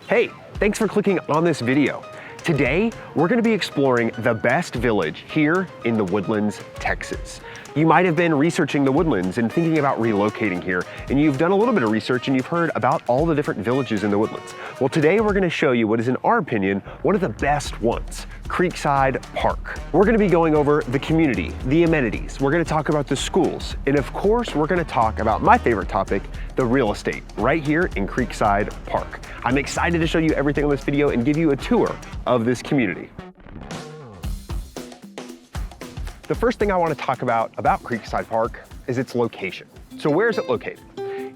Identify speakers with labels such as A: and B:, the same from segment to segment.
A: Hey, thanks for clicking on this video. Today, we're gonna be exploring the best village here in the Woodlands, Texas. You might have been researching the Woodlands and thinking about relocating here, and you've done a little bit of research and you've heard about all the different villages in the Woodlands. Well, today we're gonna show you what is, in our opinion, one of the best ones, Creekside Park. We're gonna be going over the community, the amenities, we're gonna talk about the schools, and of course, we're gonna talk about my favorite topic, the real estate, right here in Creekside Park. I'm excited to show you everything on this video and give you a tour of this community. The first thing I want to talk about Creekside Park is its location. So where is it located?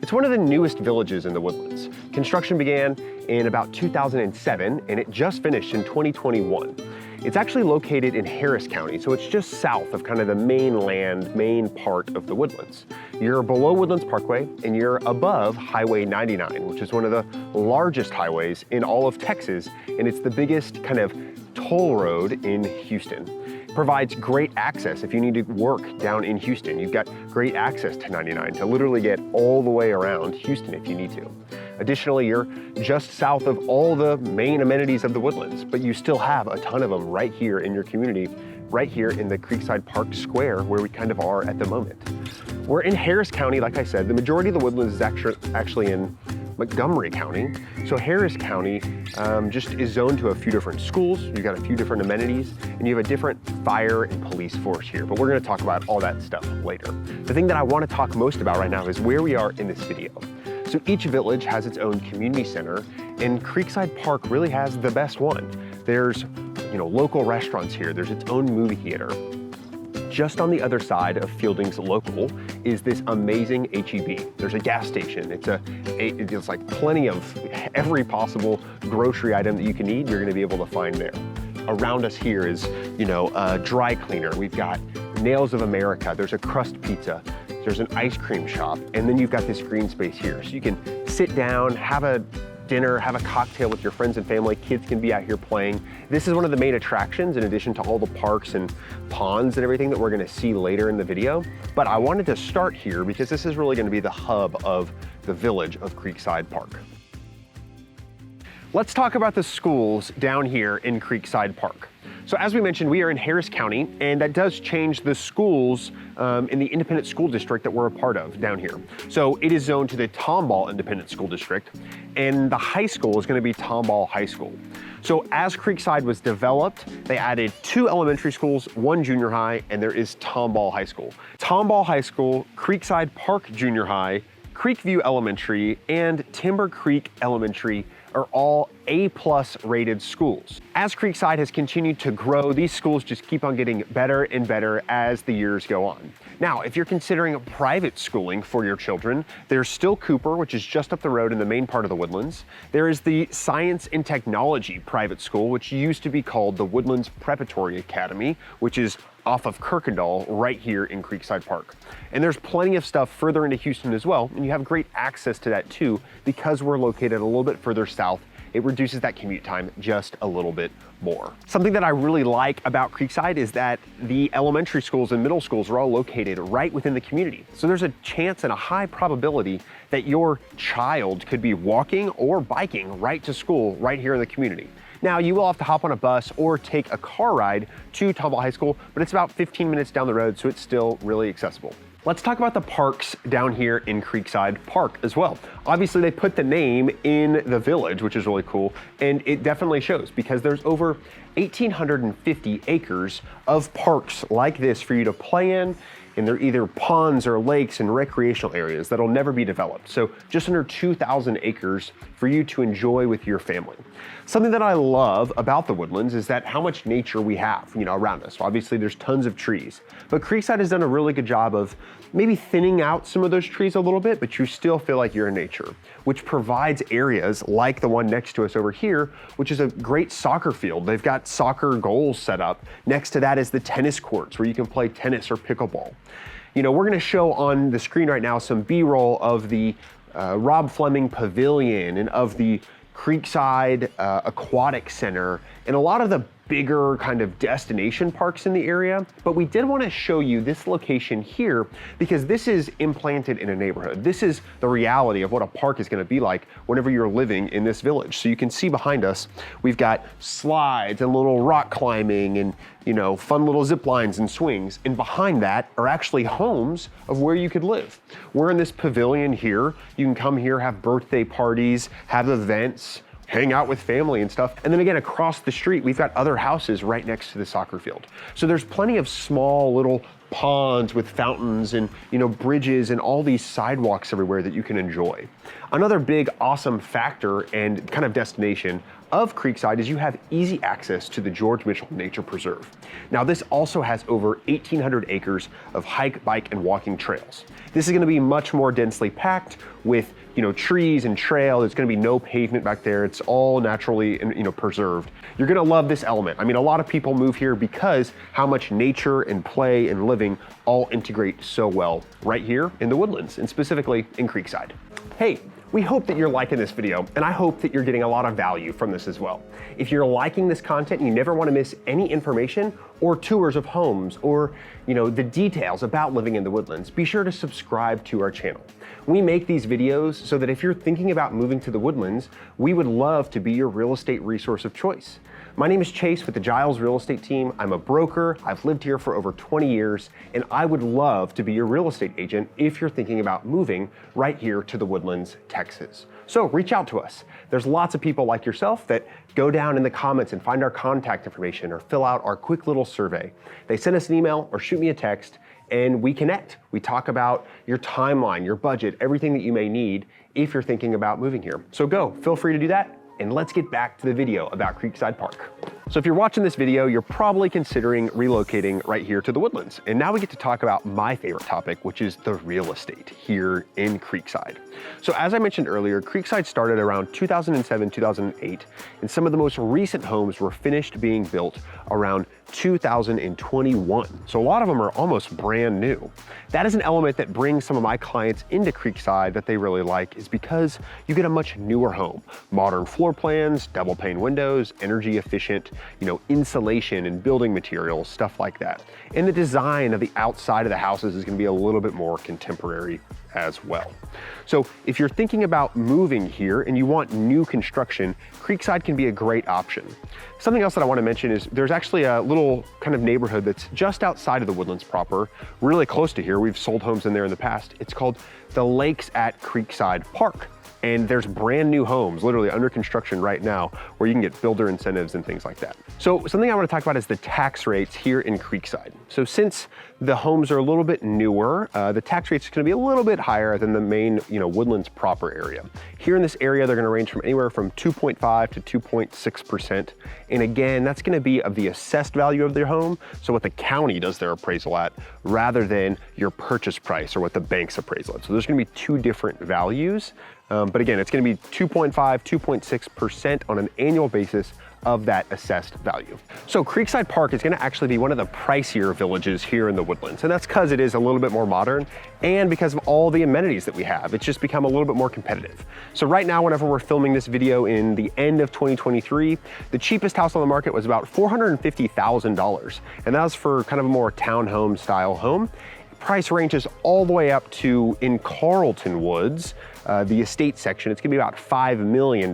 A: It's one of the newest villages in the Woodlands. Construction began in about 2007 and it just finished in 2021. It's actually located in Harris County, so it's just south of kind of the main part of the Woodlands. You're below Woodlands Parkway and you're above Highway 99, which is one of the largest highways in all of Texas, and it's the biggest kind of toll road in Houston. Provides great access if you need to work down in Houston. You've got great access to 99 to literally get all the way around Houston if you need to. Additionally, you're just south of all the main amenities of the Woodlands, but you still have a ton of them right here in your community, right here in the Creekside Park Square where we kind of are at the moment. We're in Harris County, like I said. The majority of the Woodlands is actually in Montgomery County. So Harris County just is zoned to a few different schools. You've got a few different amenities and you have a different fire and police force here, but we're gonna talk about all that stuff later. The thing that I wanna talk most about right now is where we are in this video. So each village has its own community center and Creekside Park really has the best one. There's local restaurants here. There's its own movie theater. Just on the other side of Fielding's Local is this amazing H-E-B. There's a gas station. It's like plenty of every possible grocery item that you can need, you're gonna be able to find there. Around us here is, a dry cleaner. We've got Nails of America. There's a crust pizza. There's an ice cream shop. And then you've got this green space here. So you can sit down, have a dinner, have a cocktail with your friends and family. Kids can be out here playing. This is one of the main attractions in addition to all the parks and ponds and everything that we're gonna see later in the video. But I wanted to start here because this is really gonna be the hub of the village of Creekside Park. Let's talk about the schools down here in Creekside Park. So as we mentioned, we are in Harris County, and that does change the schools in the independent school district that we're a part of down here. So it is zoned to the Tomball Independent School District, and the high school is gonna be Tomball High School. So as Creekside was developed, they added 2 elementary schools, 1 junior high, and there is Tomball High School. Tomball High School, Creekside Park Junior High, Creekview Elementary, and Timber Creek Elementary are all A+ rated schools. As Creekside has continued to grow, these schools just keep on getting better and better as the years go on. Now, if you're considering private schooling for your children, there's still Cooper, which is just up the road in the main part of the Woodlands. There is the Science and Technology private school, which used to be called the Woodlands Preparatory Academy, which is off of Kirkendall right here in Creekside Park. And there's plenty of stuff further into Houston as well, and you have great access to that too because we're located a little bit further south. It reduces that commute time just a little bit more. Something that I really like about Creekside is that the elementary schools and middle schools are all located right within the community. So there's a chance and a high probability that your child could be walking or biking right to school right here in the community. Now, you will have to hop on a bus or take a car ride to Tomball High School, but it's about 15 minutes down the road, so it's still really accessible. Let's talk about the parks down here in Creekside Park as well. Obviously, they put the name in the village, which is really cool, and it definitely shows because there's over 1,850 acres of parks like this for you to play in, and they're either ponds or lakes and recreational areas that'll never be developed. So just under 2,000 acres for you to enjoy with your family. Something that I love about the Woodlands is that how much nature we have, around us. So obviously there's tons of trees, but Creekside has done a really good job of maybe thinning out some of those trees a little bit, but you still feel like you're in nature, which provides areas like the one next to us over here, which is a great soccer field. They've got soccer goals set up. Next to that is the tennis courts where you can play tennis or pickleball. We're gonna show on the screen right now some B-roll of the Rob Fleming Pavilion and of the Creekside Aquatic Center and a lot of the bigger kind of destination parks in the area, but we did want to show you this location here because this is implanted in a neighborhood. This is the reality of what a park is going to be like whenever you're living in this village. So you can see behind us, we've got slides and little rock climbing and, you know, fun little zip lines and swings. And behind that are actually homes of where you could live. We're in this pavilion here. You can come here, have birthday parties, have events, hang out with family and stuff. And then again, across the street, we've got other houses right next to the soccer field. So there's plenty of small little ponds with fountains and, you know, bridges and all these sidewalks everywhere that you can enjoy. Another big awesome factor and kind of destination of Creekside is you have easy access to the George Mitchell Nature Preserve. Now this also has over 1,800 acres of hike, bike, and walking trails. This is gonna be much more densely packed with, you know, trees and trail. There's gonna be no pavement back there. It's all naturally, you know, preserved. You're gonna love this element. I mean, a lot of people move here because how much nature and play and living all integrate so well right here in the Woodlands, and specifically in Creekside. Hey, we hope that you're liking this video, and I hope that you're getting a lot of value from this as well. If you're liking this content and you never want to miss any information or tours of homes or, you know, the details about living in the Woodlands, be sure to subscribe to our channel. We make these videos so that if you're thinking about moving to the Woodlands, we would love to be your real estate resource of choice. My name is Chase with the Giles real estate team. I'm a broker. I've lived here for over 20 years, and I would love to be your real estate agent if you're thinking about moving right here to the Woodlands, Texas. So reach out to us. There's lots of people like yourself that go down in the comments and find our contact information or fill out our quick little survey. They send us an email or shoot me a text, and we connect. We talk about your timeline, your budget, everything that you may need if you're thinking about moving here. So feel free to do that. And let's get back to the video about Creekside Park. So if you're watching this video, you're probably considering relocating right here to the Woodlands. And now we get to talk about my favorite topic, which is the real estate here in Creekside. So as I mentioned earlier, Creekside started around 2007, 2008, and some of the most recent homes were finished being built around 2021. So a lot of them are almost brand new. That is an element that brings some of my clients into Creekside that they really like, is because you get a much newer home. Modern floor plans, double pane windows, energy efficient, you know, insulation and building materials, stuff like that. And the design of the outside of the houses is gonna be a little bit more contemporary as well. So if you're thinking about moving here and you want new construction, Creekside can be a great option. Something else that I want to mention is there's actually a little kind of neighborhood that's just outside of the Woodlands proper, really close to here. We've sold homes in there in the past. It's called the Lakes at Creekside Park. And there's brand new homes literally under construction right now where you can get builder incentives and things like that. So something I want to talk about is the tax rates here in Creekside. So since the homes are a little bit newer, the tax rates are going to be a little bit higher than the main, you know, Woodlands proper area. Here in this area, they're going to range from anywhere from 2.5 to 2.6%. And again, that's going to be of the assessed value of their home. So what the county does their appraisal at rather than your purchase price or what the bank's appraisal at. So there's going to be two different values. But again, it's going to be 2.5, 2.6% on an annual basis of that assessed value. So Creekside Park is going to actually be one of the pricier villages here in the Woodlands. And that's because it is a little bit more modern and because of all the amenities that we have. It's just become a little bit more competitive. So right now, whenever we're filming this video in the end of 2023, the cheapest house on the market was about $450,000. And that was for kind of a more townhome style home. Price ranges all the way up to, in Carlton Woods, the estate section, it's gonna be about $5 million.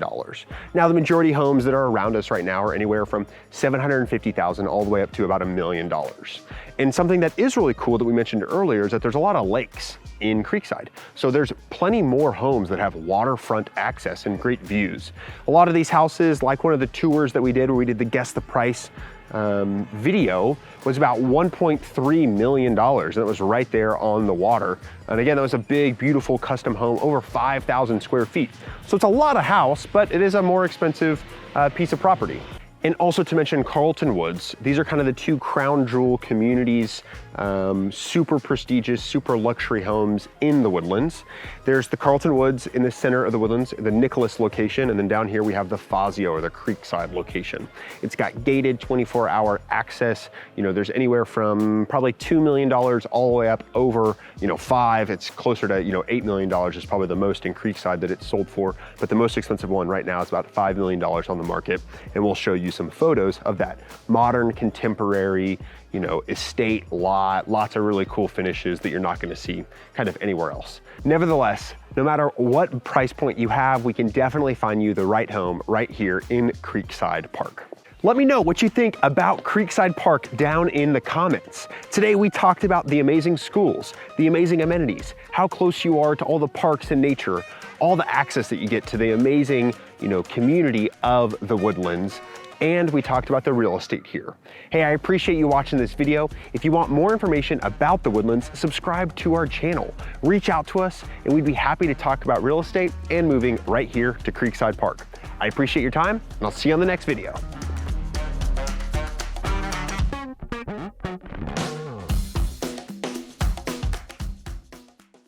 A: Now, the majority homes that are around us right now are anywhere from $750,000 all the way up to about $1 million. And something that is really cool that we mentioned earlier is that there's a lot of lakes in Creekside. So there's plenty more homes that have waterfront access and great views. A lot of these houses, like one of the tours that we did where we did the Guess the Price video, was about $1.3 million. And it was right there on the water. And again, that was a big, beautiful custom home, over 5,000 square feet. So it's a lot of house, but it is a more expensive piece of property. And also to mention Carlton Woods, these are kind of the two crown jewel communities, super prestigious, super luxury homes in the Woodlands. There's the Carlton Woods in the center of the Woodlands, the Nicholas location, and then down here we have the Fazio or the Creekside location. It's got gated 24-hour access. You know, there's anywhere from probably $2 million all the way up over, you know, $5. It's closer to, you know, $8 million is probably the most in Creekside that it's sold for. But the most expensive one right now is about $5 million on the market, and we'll show you some photos of that modern, contemporary, estate lot, lots of really cool finishes that you're not gonna see kind of anywhere else. Nevertheless, no matter what price point you have, we can definitely find you the right home right here in Creekside Park. Let me know what you think about Creekside Park down in the comments. Today we talked about the amazing schools, the amazing amenities, how close you are to all the parks and nature, all the access that you get to the amazing, community of the Woodlands. And we talked about the real estate here. Hey, I appreciate you watching this video. If you want more information about the Woodlands, subscribe to our channel. Reach out to us and we'd be happy to talk about real estate and moving right here to Creekside Park. I appreciate your time and I'll see you on the next video.